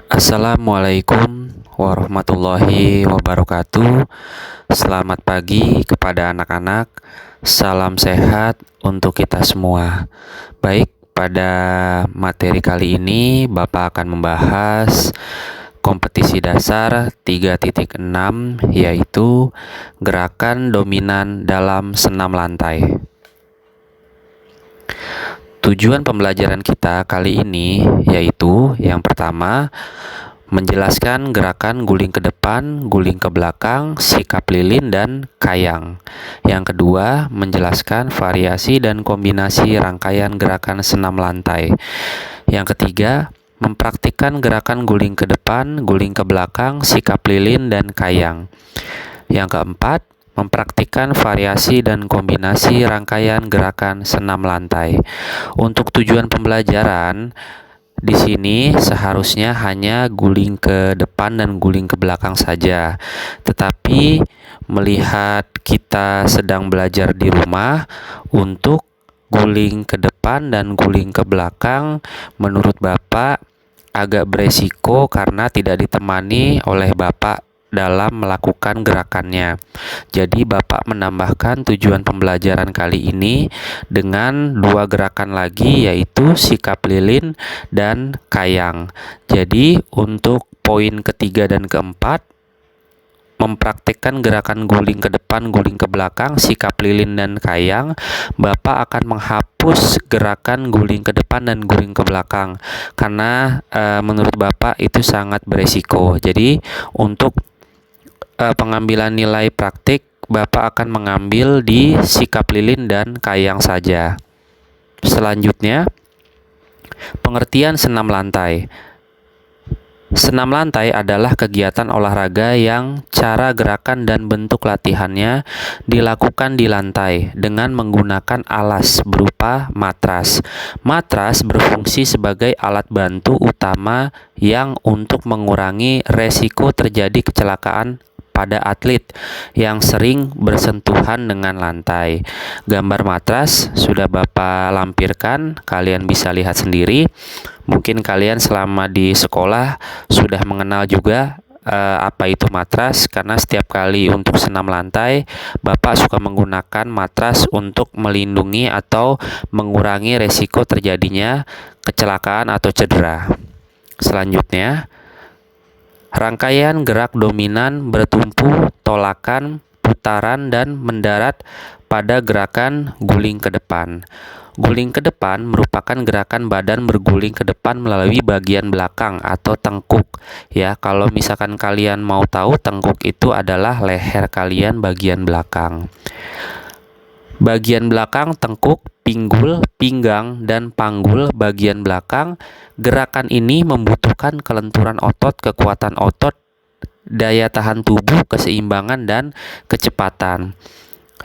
Assalamualaikum warahmatullahi wabarakatuh. Selamat pagi kepada anak-anak. Salam sehat untuk kita semua. Baik, pada materi kali ini Bapak akan membahas kompetisi dasar 3.6, yaitu gerakan dominan dalam senam lantai. Tujuan pembelajaran kita kali ini yaitu yang pertama, menjelaskan gerakan guling ke depan, guling ke belakang, sikap lilin, dan kayang. Yang kedua, menjelaskan variasi dan kombinasi rangkaian gerakan senam lantai. Yang ketiga, mempraktikkan gerakan guling ke depan, guling ke belakang, sikap lilin, dan kayang. Yang keempat, mempraktikkan variasi dan kombinasi rangkaian gerakan senam lantai. Untuk tujuan pembelajaran, di sini seharusnya hanya guling ke depan dan guling ke belakang saja. Tetapi melihat kita sedang belajar di rumah, untuk guling ke depan dan guling ke belakang menurut Bapak agak beresiko karena tidak ditemani oleh Bapak dalam melakukan gerakannya. Jadi Bapak menambahkan tujuan pembelajaran kali ini dengan dua gerakan lagi, yaitu sikap lilin dan kayang. Jadi untuk poin ketiga dan keempat, mempraktikkan gerakan guling ke depan, guling ke belakang, sikap lilin, dan kayang, Bapak akan menghapus gerakan guling ke depan dan guling ke belakang karena menurut Bapak itu sangat beresiko. Jadi untuk pengambilan nilai praktik, Bapak akan mengambil di sikap lilin dan kayang saja. Selanjutnya, pengertian senam lantai. Senam lantai adalah kegiatan olahraga yang cara gerakan dan bentuk latihannya dilakukan di lantai dengan menggunakan alas berupa matras. Matras berfungsi sebagai alat bantu utama yang untuk mengurangi resiko terjadi kecelakaan pada atlet yang sering bersentuhan dengan lantai. Gambar matras sudah Bapak lampirkan, kalian bisa lihat sendiri. Mungkin kalian selama di sekolah sudah mengenal juga apa itu matras, karena setiap kali untuk senam lantai Bapak suka menggunakan matras untuk melindungi atau mengurangi resiko terjadinya kecelakaan atau cedera. Selanjutnya, rangkaian gerak dominan bertumpu, tolakan, putaran, dan mendarat pada gerakan guling ke depan. Guling ke depan merupakan gerakan badan berguling ke depan melalui bagian belakang atau tengkuk. Ya, kalau misalkan kalian mau tahu, tengkuk itu adalah leher kalian bagian belakang. Bagian belakang tengkuk, pinggul, pinggang, dan panggul bagian belakang. Gerakan ini membutuhkan kelenturan otot, kekuatan otot, daya tahan tubuh, keseimbangan, dan kecepatan.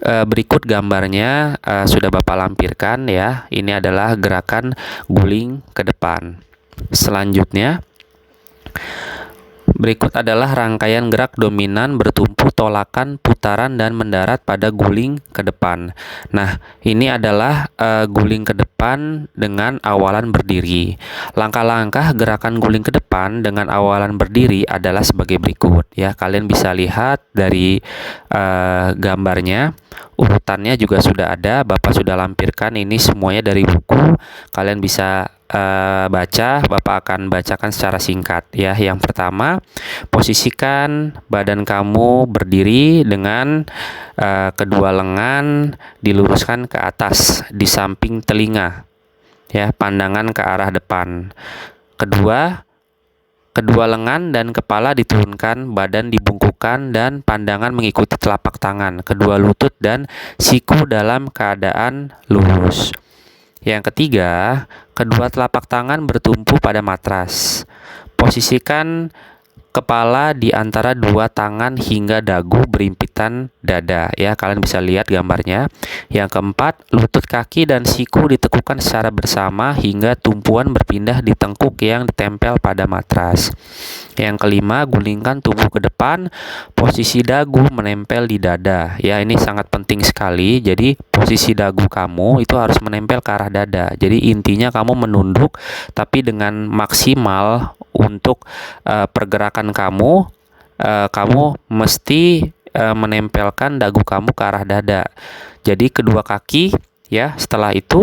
Berikut gambarnya sudah Bapak lampirkan ya. Ini adalah gerakan guling ke depan. Selanjutnya, berikut adalah rangkaian gerak dominan bertumpu, tolakan, putaran, dan mendarat pada guling ke depan. Nah, ini adalah guling ke depan dengan awalan berdiri. Langkah-langkah gerakan guling ke depan dengan awalan berdiri adalah sebagai berikut ya. Kalian bisa lihat dari gambarnya. Urutannya juga sudah ada, Bapak sudah lampirkan ini semuanya dari buku. Kalian bisa baca, Bapak akan bacakan secara singkat ya. Yang pertama, posisikan badan kamu berdiri dengan kedua lengan diluruskan ke atas di samping telinga ya, pandangan ke arah depan. Kedua lengan dan kepala diturunkan, badan dibungkukkan, dan pandangan mengikuti telapak tangan. Kedua lutut dan siku dalam keadaan lurus. Yang ketiga, kedua telapak tangan bertumpu pada matras. Posisikan kepala di antara dua tangan hingga dagu berimpitan dada ya. Kalian bisa lihat gambarnya. Yang keempat, lutut kaki dan siku ditekukan secara bersama hingga tumpuan berpindah di tengkuk yang ditempel pada matras. Yang kelima, gulingkan tubuh ke depan, posisi dagu menempel di dada ya. Ini sangat penting sekali. Jadi posisi dagu kamu itu harus menempel ke arah dada. Jadi intinya kamu menunduk tapi dengan maksimal untuk pergerakan kamu, kamu mesti menempelkan dagu kamu ke arah dada. Jadi kedua kaki ya, setelah itu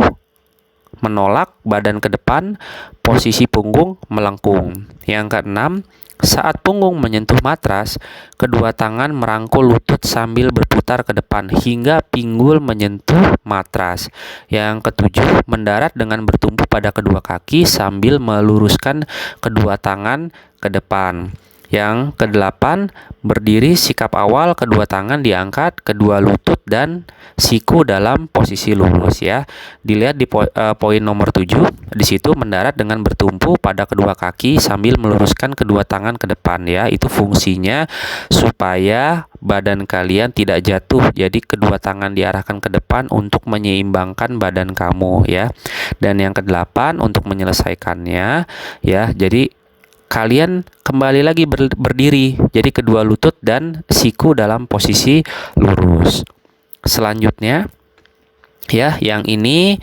menolak badan ke depan, posisi punggung melengkung. Yang keenam, saat punggung menyentuh matras, kedua tangan merangkul lutut sambil berputar ke depan hingga pinggul menyentuh matras. Yang ketujuh, mendarat dengan bertumpu pada kedua kaki sambil meluruskan kedua tangan ke depan. Yang kedelapan, berdiri sikap awal, kedua tangan diangkat, kedua lutut dan siku dalam posisi lurus ya. Dilihat di poin nomor 7, di situ mendarat dengan bertumpu pada kedua kaki sambil meluruskan kedua tangan ke depan ya. Itu fungsinya supaya badan kalian tidak jatuh. Jadi kedua tangan diarahkan ke depan untuk menyeimbangkan badan kamu ya. Dan yang kedelapan, untuk menyelesaikannya ya, jadi kalian kembali lagi berdiri. Jadi kedua lutut dan siku dalam posisi lurus. Selanjutnya ya, yang ini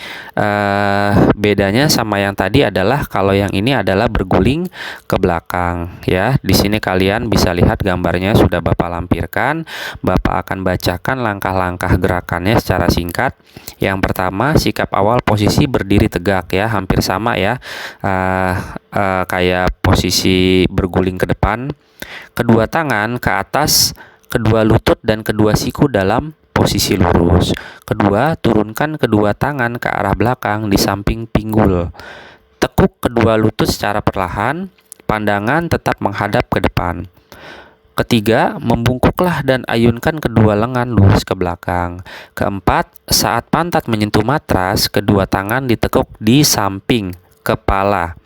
bedanya sama yang tadi adalah kalau yang ini adalah berguling ke belakang ya. Di sini kalian bisa lihat gambarnya sudah Bapak lampirkan. Bapak akan bacakan langkah-langkah gerakannya secara singkat. Yang pertama, sikap awal posisi berdiri tegak ya, hampir sama ya, kayak posisi berguling ke depan. Kedua tangan ke atas, kedua lutut dan kedua siku dalam posisi lurus. Kedua, turunkan kedua tangan ke arah belakang di samping pinggul. Tekuk kedua lutut secara perlahan, pandangan tetap menghadap ke depan. Ketiga, membungkuklah dan ayunkan kedua lengan lurus ke belakang. Keempat, saat pantat menyentuh matras, kedua tangan ditekuk di samping kepala.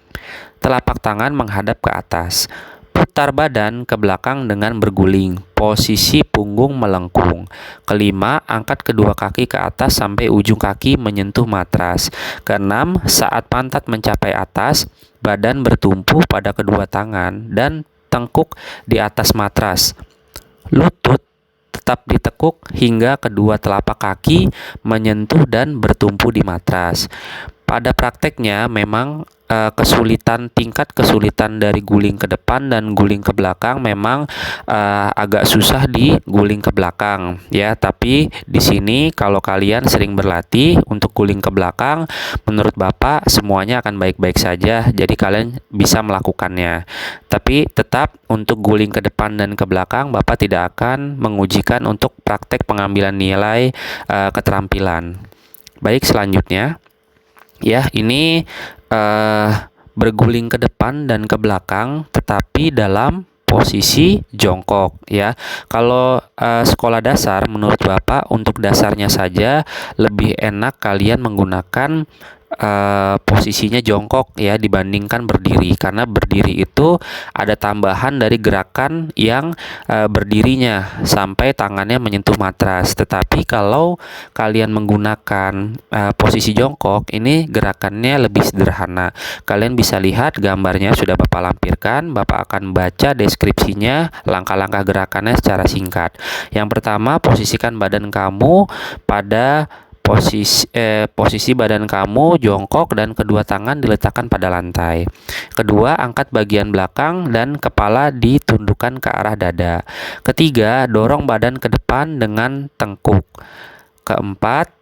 Telapak tangan menghadap ke atas. Putar badan ke belakang dengan berguling, posisi punggung melengkung. Kelima, angkat kedua kaki ke atas sampai ujung kaki menyentuh matras. Keenam, saat pantat mencapai atas, badan bertumpu pada kedua tangan dan tengkuk di atas matras. Lutut tetap ditekuk hingga kedua telapak kaki menyentuh dan bertumpu di matras. Pada prakteknya memang tingkat kesulitan dari guling ke depan dan guling ke belakang memang agak susah di guling ke belakang ya. Tapi di sini kalau kalian sering berlatih untuk guling ke belakang, menurut Bapak semuanya akan baik-baik saja. Jadi kalian bisa melakukannya. Tapi tetap untuk guling ke depan dan ke belakang, Bapak tidak akan mengujikan untuk praktek pengambilan nilai keterampilan. Baik, selanjutnya ya, ini berguling ke depan dan ke belakang tetapi dalam posisi jongkok ya. Kalau sekolah dasar menurut Bapak untuk dasarnya saja lebih enak kalian menggunakan posisinya jongkok ya dibandingkan berdiri, karena berdiri itu ada tambahan dari gerakan yang berdirinya sampai tangannya menyentuh matras. Tetapi kalau kalian menggunakan posisi jongkok, ini gerakannya lebih sederhana. Kalian bisa lihat gambarnya sudah Bapak lampirkan. Bapak akan baca deskripsinya, langkah-langkah gerakannya secara singkat. Yang pertama, posisikan badan kamu pada posisi badan kamu jongkok dan kedua tangan diletakkan pada lantai. Kedua, angkat bagian belakang dan kepala ditundukkan ke arah dada. Ketiga, dorong badan ke depan dengan tengkuk. Keempat,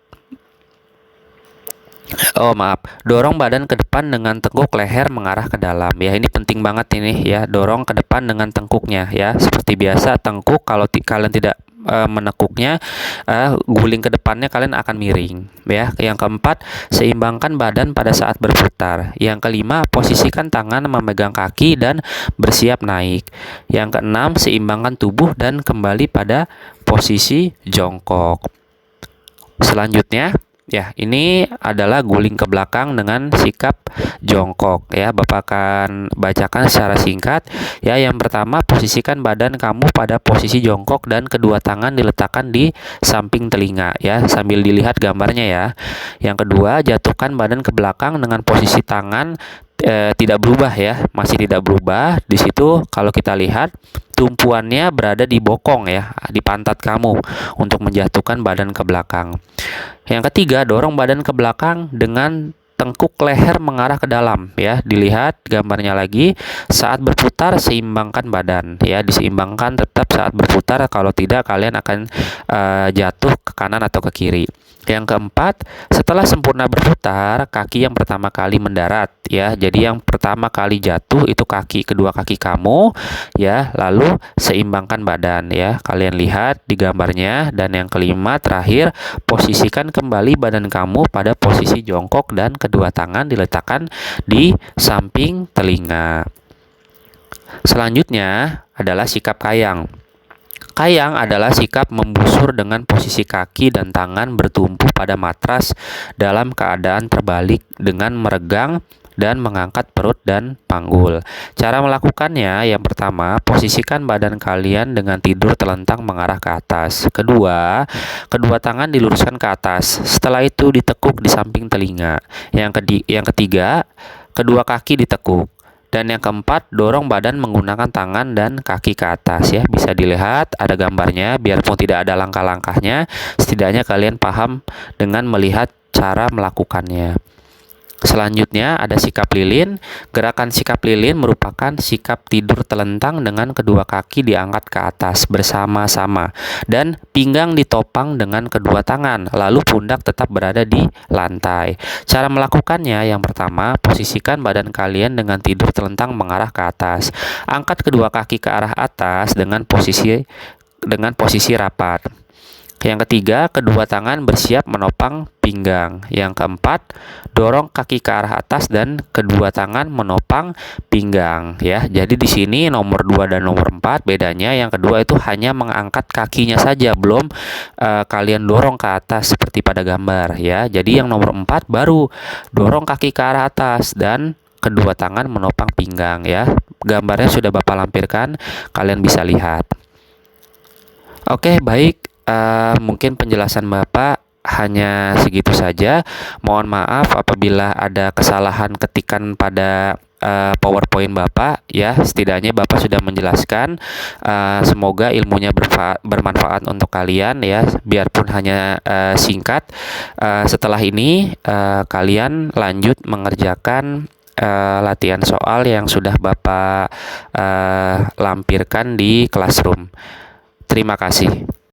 dorong badan ke depan dengan tengkuk leher mengarah ke dalam. Ya, ini penting banget ini ya, dorong ke depan dengan tengkuknya ya. Seperti biasa tengkuk, kalau kalian tidak menekuknya, guling ke depannya kalian akan miring ya. Yang keempat, seimbangkan badan pada saat berputar. Yang kelima, posisikan tangan memegang kaki dan bersiap naik. Yang keenam, seimbangkan tubuh dan kembali pada posisi jongkok. Selanjutnya ya, ini adalah guling ke belakang dengan sikap jongkok ya. Bapak akan bacakan secara singkat ya. Yang pertama, posisikan badan kamu pada posisi jongkok dan kedua tangan diletakkan di samping telinga ya, sambil dilihat gambarnya ya. Yang kedua, jatuhkan badan ke belakang dengan posisi tangan tidak berubah ya, masih tidak berubah. Di situ kalau kita lihat tumpuannya berada di bokong ya, di pantat kamu untuk menjatuhkan badan ke belakang. Yang ketiga, dorong badan ke belakang dengan tengkuk leher mengarah ke dalam ya. Dilihat gambarnya lagi. Saat berputar seimbangkan badan ya, diseimbangkan tetap saat berputar, kalau tidak kalian akan jatuh ke kanan atau ke kiri. Yang keempat, setelah sempurna berputar, kaki yang pertama kali mendarat ya. Jadi yang pertama kali jatuh itu kedua kaki kamu ya, lalu seimbangkan badan ya. Kalian lihat di gambarnya. Dan yang kelima terakhir, posisikan kembali badan kamu pada posisi jongkok dan kedua tangan diletakkan di samping telinga. Selanjutnya adalah sikap kayang. Kayang adalah sikap membusur dengan posisi kaki dan tangan bertumpu pada matras dalam keadaan terbalik dengan meregang dan mengangkat perut dan panggul. Cara melakukannya, yang pertama, posisikan badan kalian dengan tidur telentang mengarah ke atas. Kedua, kedua tangan diluruskan ke atas. Setelah itu ditekuk di samping telinga. Yang ketiga, kedua kaki ditekuk. Dan yang keempat, dorong badan menggunakan tangan dan kaki ke atas ya. Bisa dilihat ada gambarnya, biarpun tidak ada langkah-langkahnya, setidaknya kalian paham dengan melihat cara melakukannya. Selanjutnya ada sikap lilin. Gerakan sikap lilin merupakan sikap tidur telentang dengan kedua kaki diangkat ke atas bersama-sama dan pinggang ditopang dengan kedua tangan, lalu pundak tetap berada di lantai. Cara melakukannya, yang pertama, posisikan badan kalian dengan tidur telentang mengarah ke atas. Angkat kedua kaki ke arah atas dengan posisi rapat. Yang ketiga, kedua tangan bersiap menopang pinggang. Yang keempat, dorong kaki ke arah atas dan kedua tangan menopang pinggang ya. Jadi di sini nomor 2 dan nomor 4 bedanya, yang kedua itu hanya mengangkat kakinya saja, belum kalian dorong ke atas seperti pada gambar ya. Jadi yang nomor 4 baru dorong kaki ke arah atas dan kedua tangan menopang pinggang ya. Gambarnya sudah Bapak lampirkan, kalian bisa lihat. Oke, baik. Mungkin penjelasan Bapak hanya segitu saja. Mohon maaf apabila ada kesalahan ketikan pada PowerPoint Bapak ya. Setidaknya Bapak sudah menjelaskan. Semoga ilmunya bermanfaat untuk kalian ya, biarpun hanya singkat. Setelah ini kalian lanjut mengerjakan latihan soal yang sudah Bapak lampirkan di Classroom. Terima kasih.